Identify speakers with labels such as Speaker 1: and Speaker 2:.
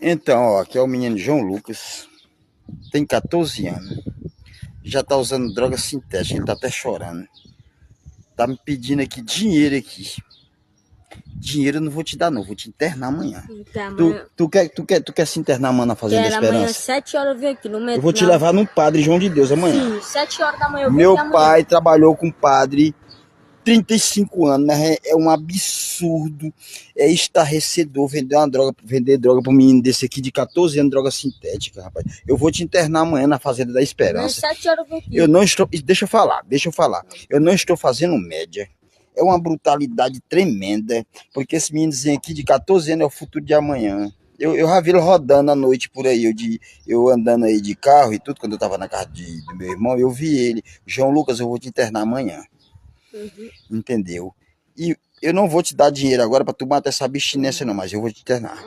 Speaker 1: Então, ó, aqui é o menino João Lucas, tem 14 anos, já tá usando droga sintética, ele tá até chorando. Tá me pedindo aqui dinheiro aqui. Dinheiro eu não vou te dar não, vou te internar amanhã. Tu quer se internar amanhã na Fazenda da Esperança?
Speaker 2: Amanhã, 7 horas eu venho aqui no metrô.
Speaker 1: Eu vou te levar no Padre João de Deus amanhã.
Speaker 2: Sim, 7 horas da manhã eu venho
Speaker 1: Meu
Speaker 2: aqui amanhã.
Speaker 1: pai trabalhou com padre 35 anos, né? É um absurdo, é estarrecedor vender droga para um menino desse aqui de 14 anos, droga sintética, rapaz. Eu vou te internar amanhã na Fazenda da Esperança.
Speaker 2: 7 horas eu venho aqui.
Speaker 1: Eu não estou, deixa eu falar. Eu não estou fazendo média. É uma brutalidade tremenda, porque esse meninozinho aqui de 14 anos é o futuro de amanhã. Eu já vi ele rodando à noite por aí, eu andando aí de carro e tudo, quando eu estava na casa do meu irmão, eu vi ele. João Lucas, eu vou te internar amanhã. Entendeu? E eu não vou te dar dinheiro agora para tu matar essa abstinência não, mas eu vou te internar.